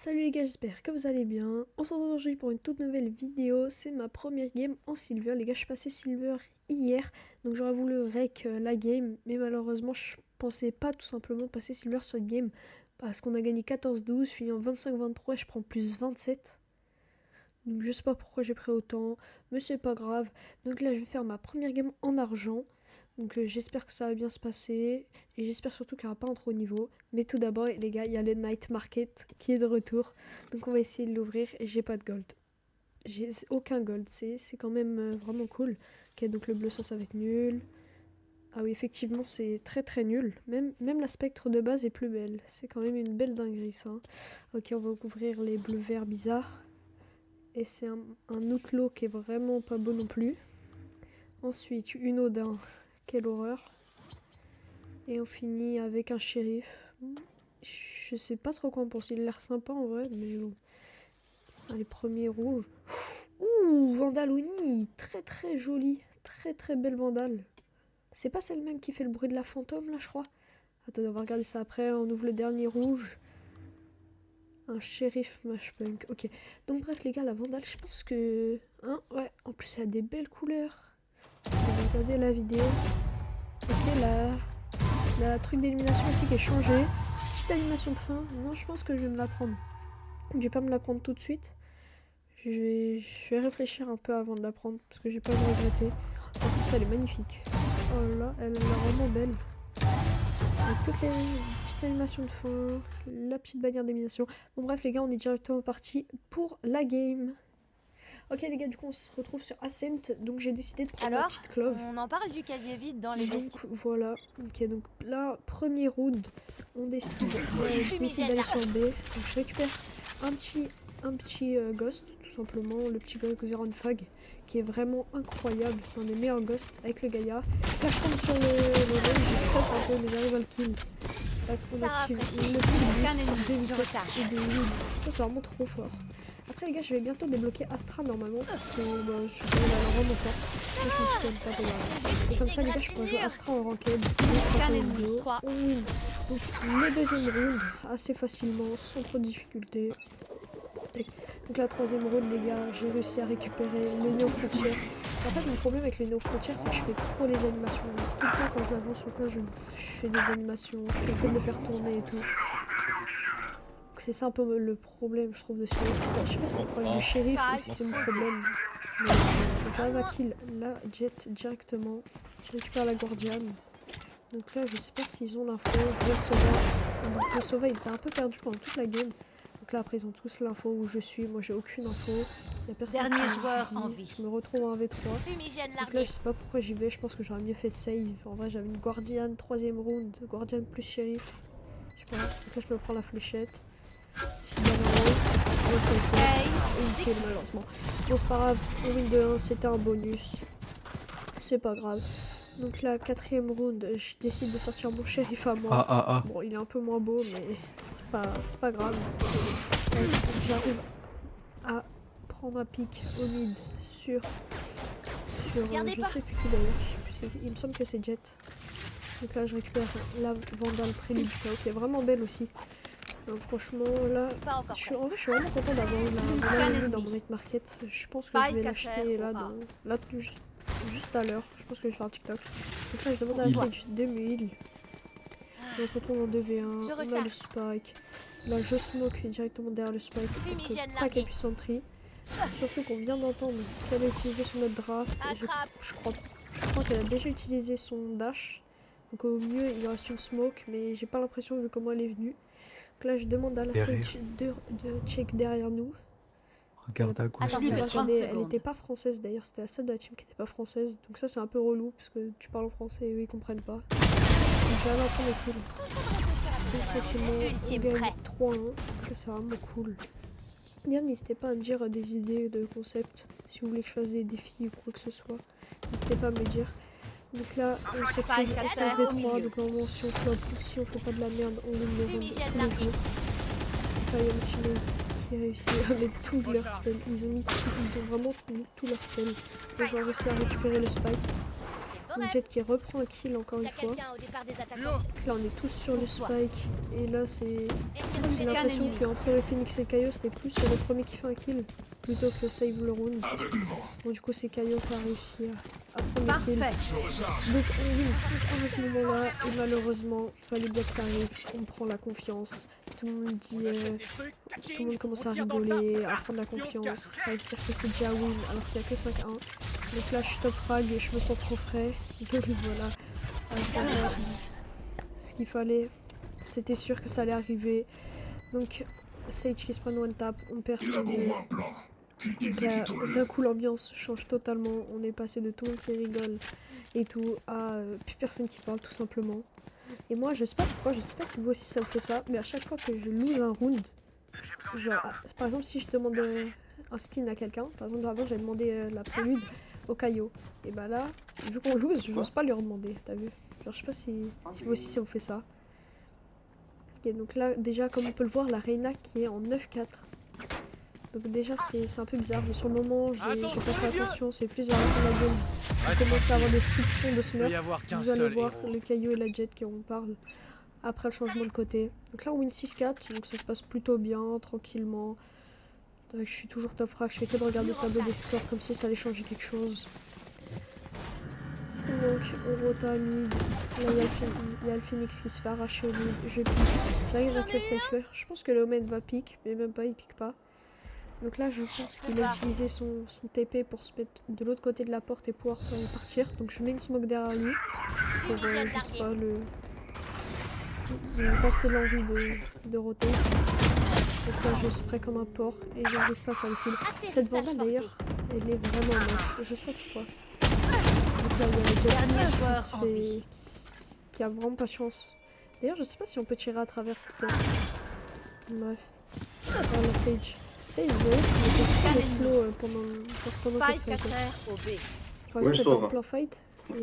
Salut les gars, j'espère que vous allez bien. On se retrouve aujourd'hui pour une toute nouvelle vidéo. C'est ma première game en silver. Les gars, je suis passé silver hier, donc j'aurais voulu rec la game, mais malheureusement, je pensais pas tout simplement passer silver sur cette game parce qu'on a gagné 14-12, fini en 25-23 et je prends plus 27. Donc je sais pas pourquoi j'ai pris autant, mais c'est pas grave. Donc là, je vais faire ma première game en argent. Donc j'espère que ça va bien se passer et j'espère surtout qu'il n'y aura pas un trop haut niveau. Mais tout d'abord les gars, il y a le night market qui est de retour. Donc on va essayer de l'ouvrir et j'ai pas de gold. J'ai aucun gold, c'est quand même vraiment cool. Ok, donc le bleu ça va être nul. Ah oui, effectivement c'est très très nul. Même la spectre de base est plus belle. C'est quand même une belle dinguerie ça. Ok, on va ouvrir les bleus verts bizarres. Et c'est un outlaw qui est vraiment pas beau non plus. Ensuite, une Odin. Quelle horreur. Et on finit avec un shérif. Je sais pas trop quoi en penser. Il a l'air sympa en vrai, mais bon. Les premiers rouges. Ouh, Vandaloni. Très très joli. Très très belle Vandale. C'est pas celle même qui fait le bruit de la fantôme là, je crois. Attends, on va regarder ça après. On ouvre le dernier rouge. Un shérif mashpunk. Ok. Donc bref les gars, la Vandale, je pense que... Hein, ouais. En plus, elle a des belles couleurs. On va regarder la vidéo. Ok, la truc d'élimination aussi qui est changé. Petite animation de fin. Non, je pense que je vais me la prendre. Je vais pas me la prendre tout de suite. Je vais réfléchir un peu avant de la prendre parce que j'ai pas envie de regretter. En plus, elle est magnifique. Oh là, elle est vraiment belle. Avec toutes les petites animations de fin, la petite bannière d'élimination. Bon, bref, les gars, on est directement parti pour la game. Ok les gars, du coup on se retrouve sur Ascent, donc j'ai décidé de prendre la petite clove. On en parle du casier vide dans les donc voilà, ok, donc là, premier round, on décide, je décide d'aller sur B, donc je récupère un petit ghost, tout simplement, le petit ghost Xeronfag, qui est vraiment incroyable, c'est un des meilleurs ghosts avec le Gaïa. Là je tombe sur le range, je stresse un peu, mais j'arrive à le kill. Là on active le petit boost, 2 vitesses et des leads, ça c'est vraiment trop fort. Après les gars, je vais bientôt débloquer Astra normalement parce que je vais la vraiment fort. Et comme ça les gars, je pourrais jouer Astra en ranked. On win. Donc le deuxième round assez facilement, sans trop de difficulté. Donc la troisième round les gars, j'ai réussi à récupérer les néo-frontières. En fait mon problème avec les néo-frontières c'est que je fais trop les animations. Tout le temps quand je l'avance sur quoi je fais des animations, je fais que de le faire tourner et tout. C'est ça un peu le problème, je trouve, de shérif. Enfin, je sais pas si c'est le problème du shérif ou si c'est mon problème. Mais j'arrive à kill la jet directement. Je récupère la guardiane. Donc là, je sais pas s'ils ont l'info. Je vois Sova. Donc le Sova, il était un peu perdu pendant toute la game. Donc là, après, ils ont tous l'info où je suis. Moi, j'ai aucune info. Il y a personne. Dernier joueur en vie. Je me retrouve en V3. Donc là, je sais pas pourquoi j'y vais. Je pense que j'aurais mieux fait save. En vrai, j'avais une guardiane, troisième round. Guardiane plus shérif. Je sais pas. Donc là, je me prends la fléchette. Kill malheureusement. Bon c'est pas grave, on win de 1, c'était un bonus. C'est pas grave. Donc là, quatrième round, je décide de sortir mon shérif à moi. Bon, il est un peu moins beau, mais c'est pas grave. J'arrive à prendre un pic au mid sur je sais plus qui d'ailleurs, il me semble que c'est Jet. Donc là, je récupère la Vandale prélude qui est vraiment belle aussi. Donc, franchement là, je suis vraiment content d'avoir la dans mon night market. Je pense que je vais l'acheter là juste à l'heure. Je pense que je vais faire un TikTok. Donc là je demande à la Sage 2000. On se retrouve en 2v1. On a le spike. Là je smoke directement derrière le spike. Donc pas qu'elle puisse entrer. Surtout qu'on vient d'entendre qu'elle a utilisé son autre draft. Je crois qu'elle a déjà utilisé son dash. Donc au mieux il reste une smoke, mais j'ai pas l'impression vu comment elle est venue. Donc là je demande à la Sage de check derrière nous. Regarde à gauche. Elle était pas française d'ailleurs, c'était la seule de la team qui était pas française. Donc ça c'est un peu relou parce que tu parles en français et eux ils comprennent pas. Donc j'arrive à prendre les kills. Donc tranquillement, on gagne 3-1. Donc c'est vraiment cool. D'ailleurs n'hésitez pas à me dire des idées de concept. Si vous voulez que je fasse des défis ou quoi que ce soit. N'hésitez pas à me le dire. Donc là on se retrouve à 5v3. Donc normalement si on fait pas de la merde on win le round tous les jours. Donc là il y a le teammate qui a réussi à mettre tous leurs spells. Ils ont vraiment mis tous leurs spells. Donc on va réussir à récupérer le spike. Donc Jet qui reprend un kill encore Y une a fois. quelqu'un au départ des attaquants. Donc là on est tous sur le spike. Et là c'est... J'ai Ennemi. l'impression qu'entre le Phoenix et Kaio c'était plus le premier qui fait un kill plutôt que save le round. Bon du coup c'est Kaio qui a réussi à prendre le kill. Donc on win 5-1 à ce moment-là et malheureusement il fallait bien que ça arrive. On prend la confiance. Tout le monde dit... tout le monde commence à rigoler, à prendre la confiance, à se dire que c'est déjà win alors qu'il n'y a que 5-1. Donc là je suis top frag et je me sens trop frais. Donc voilà. Ce qu'il fallait. C'était sûr que ça allait arriver. Donc Sage qui se prend one tap, on perd son d'un coup l'ambiance change totalement. On est passé de tout le monde qui rigole et tout à plus personne qui parle tout simplement. Et moi je sais pas pourquoi, je sais pas si vous aussi ça vous fait ça, mais à chaque fois que je lose un round, genre par exemple si je demande un skin à quelqu'un, par exemple avant j'avais demandé la prélude au Kaio, et bah là vu qu'on lose, je n'ose pas lui redemander, t'as vu? Genre je sais pas si vous aussi ça vous fait ça. Ok, donc là déjà comme on peut le voir la Reina qui est en 9-4. Donc déjà c'est un peu bizarre, mais sur le moment j'ai pas fait attention, c'est plus vers la fin de la game. J'ai commencé à avoir des soupçons de smurf. Vous allez voir le Kaio et la Jet qui en parlent après le changement de côté. Donc là on win 6-4, donc ça se passe plutôt bien, tranquillement. Donc, je suis toujours top frag, je fais que de regarder le tableau des scores comme si ça allait changer quelque chose. Donc on rota à mid, là il y a le Phoenix qui se fait arracher au mid, je pique, j'arrive à tuer le Cypher, je pense que le Omen va pique, mais même pas, il pique pas. Donc là je pense qu'il a utilisé son TP pour se mettre de l'autre côté de la porte et pouvoir partir. Donc je mets une smoke derrière lui pour je sais pas lui passer l'envie de roter. Donc là je spray comme un porc et j'arrive pas à faire le kill. Cette vandale d'ailleurs elle est vraiment moche, je sais pas pourquoi. Donc là il y a le Jet qui a vraiment pas de chance. D'ailleurs je sais pas si on peut tirer à travers cette case. Bref. Ah la Sage. Sage d'ailleurs il était très slow pendant qu'elle se fight. Par exemple elle était en plein fight et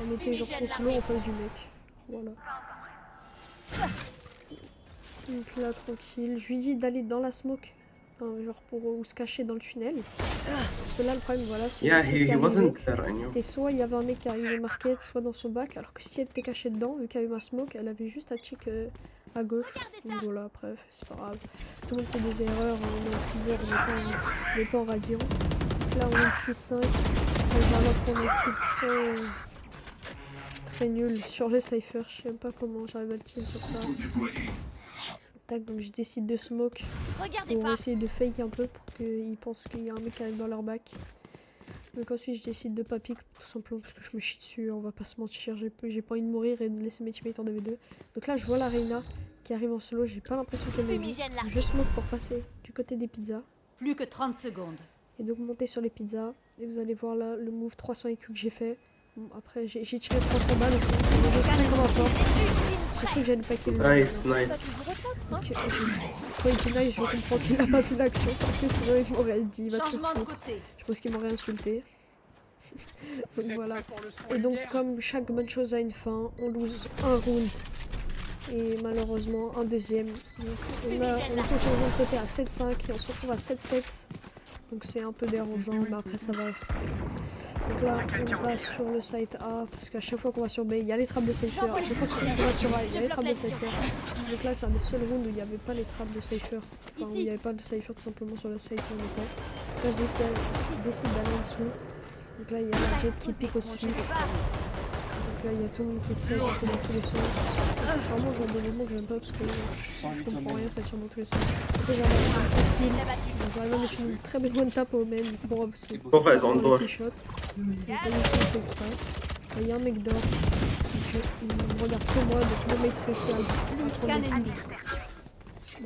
elle était genre son slow en face du mec. Voilà. Donc là tranquille, je lui dis d'aller dans la smoke. Genre pour se cacher dans le tunnel. Parce que là le problème voilà c'est ce qui est arrivé. C'était soit il y avait un mec qui arrivait market, soit dans son bac. Alors que si elle était cachée dedans, vu qu'il y avait ma smoke, elle avait juste à check à gauche. Donc voilà, bref, c'est pas grave. Tout le monde fait des erreurs, on est en silver, on n'est pas en radiant. Là on est 6-5. On va prendre un kill très nul sur les cyphers. Je sais même pas comment j'arrive à le kill sur ça. Tac, donc je décide de smoke pour essayer de fake un peu pour qu'ils pensent qu'il y a un mec qui arrive dans leur bac. Donc ensuite je décide de pas pique tout simplement parce que je me chie dessus, on va pas se mentir, j'ai pas envie de mourir et de laisser mes teammates en 2v2. Donc là je vois la Reina qui arrive en solo, j'ai pas l'impression qu'elle m'ait vu. Je smoke pour passer du côté des pizzas. Plus que 30 secondes. Et donc monter sur les pizzas et vous allez voir là le move 300 EQ que j'ai fait. Bon, après j'ai tiré 300 balles aussi, je spray comme un porc. J'ai cru que j'allais pas kill. Nice. Ok, quand il dit nice, je comprends qu'il n'a pas vu l'action parce que sinon il m'aurait dit il va te foutre. Je pense qu'il m'aurait insulté. Donc voilà. Et donc comme chaque bonne chose a une fin, on lose un round. Et malheureusement un deuxième. Donc on est changé de côté à 7-5 et on se retrouve à 7-7. Donc c'est un peu dérangeant, mais après ça va. Donc là on va sur le site A parce qu'à chaque fois qu'on va sur B il y a les trappes de Cypher. À chaque fois qu'on va sur A il y a les trappes de Cypher. Donc là c'est un des seuls rounds où il n'y avait pas les trappes de Cypher. Enfin où il n'y avait pas de Cypher tout simplement sur le site en même temps. Là je décide d'aller en dessous. Donc là il y a la Jet qui pique au-dessus. Donc là il y a tout le monde qui se fait un peu dans tous les sens. C'est vraiment le genre de moment que j'aime pas parce que je comprends rien, ça tire dans tous les sens. Après j'arrive à mettre une très belle one tap au même. Bon c'est pas un shot. Il y a un mec d'or. Il me regarde que moi, donc le mec réussit à prendre.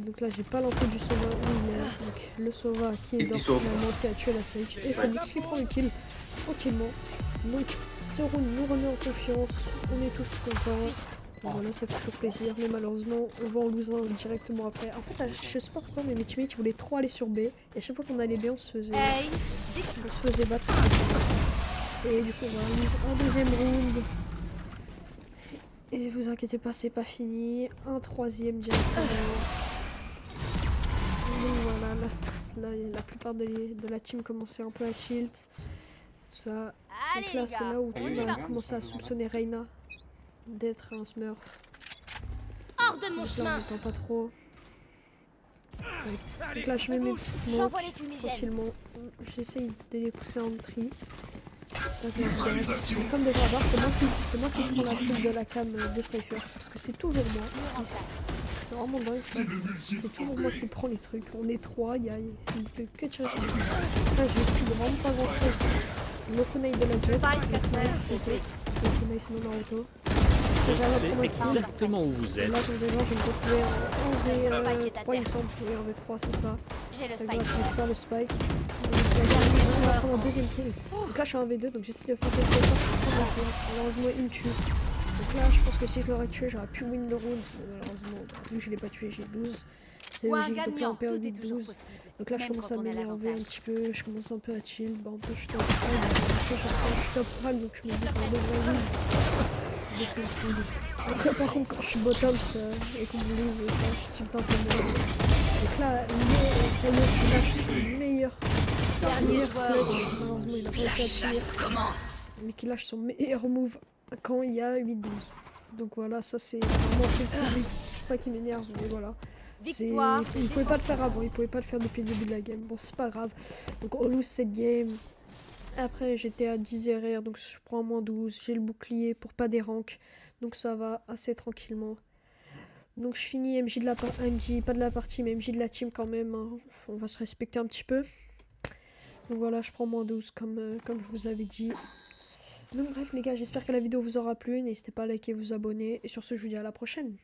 Donc là j'ai pas l'info du Sova où il est. Donc le Sova qui est d'or finalement qui a tué la Sage. Et Phoenix qui prend le kill tranquillement. Donc ce round nous remet en confiance. On est tous contents. Donc voilà, ça fait toujours plaisir. Mais malheureusement on va en losant directement après. En fait je sais pas pourquoi mais mes teammates voulaient trop aller sur B. Et à chaque fois qu'on allait B on se faisait battre. Et du coup voilà, un deuxième round. Et vous inquiétez pas, c'est pas fini. Un troisième directement. Donc voilà, là la plupart de la team commençait un peu à shield. ça. Allez, Donc là, les c'est gars, là où on tu y vas va. commencer à soupçonner Reina d'être un smurf. Hors de mon Donc là, chemin. on n'entend pas trop. Donc là, je mets mes petits smokes J'envoie les fumigènes. tranquillement. J'essaye de les pousser en tri. Et comme devrait avoir, c'est moi qui prends la prise de la cam de Cypher. Parce que c'est toujours moi. C'est vraiment dingue ça. C'est toujours moi qui prends les trucs. On est trois, il ne fait que tirer sur moi. Là, je suis vraiment pas grand chose. Le kunai de la jet. Le kunai c'est mon Naruto. Je sais exactement où vous êtes. Là, je vais me retrouver en V3, il me semble. Oui, en V3, c'est ça. J'ai le Je spike. vais faire le spike. On va prendre un deuxième kill. Donc là, je suis en V2, donc j'essaie de faire quelque chose. Malheureusement, il me tue. Donc là, je pense que si je l'aurais tué, j'aurais pu win the round. Mais malheureusement, vu que je l'ai pas tué, j'ai 12. C'est Ou un logique, donc là, gagnant, on perd tout est 8-12. toujours possible. Donc là, je Même commence quand à on a m'énerver un l'avantage. petit peu. Je commence un peu à chill. Bah, en plus, je suis top frag. Je suis top frag, donc je me dis qu'on devrait win. Donc c'est fou. Donc là, par contre, quand je suis bottom, et qu'on me lose, ça, je tilte un peu moins. Donc là, il lâche son meilleur clutch. Malheureusement, il a pas réussi à tenir. Mais qui lâche son meilleur move quand il y a 8-12. Donc voilà, ça c'est vraiment un truc public. Je sais pas qui m'énerve, mais voilà. Victoire. Il pouvait pas le faire avant, il pouvait pas le faire depuis le début de la game. Bon, c'est pas grave. Donc on lose cette game. Après, j'étais à 10 RR, donc je prends moins 12. J'ai le bouclier pour pas des ranks. Donc ça va assez tranquillement. Donc je finis MJ de la MJ, pas de la partie, mais MJ de la team quand même. Hein. On va se respecter un petit peu. Donc voilà, je prends moins 12 comme je vous avais dit. Donc bref les gars, j'espère que la vidéo vous aura plu. N'hésitez pas à liker, vous abonner. Et sur ce, je vous dis à la prochaine.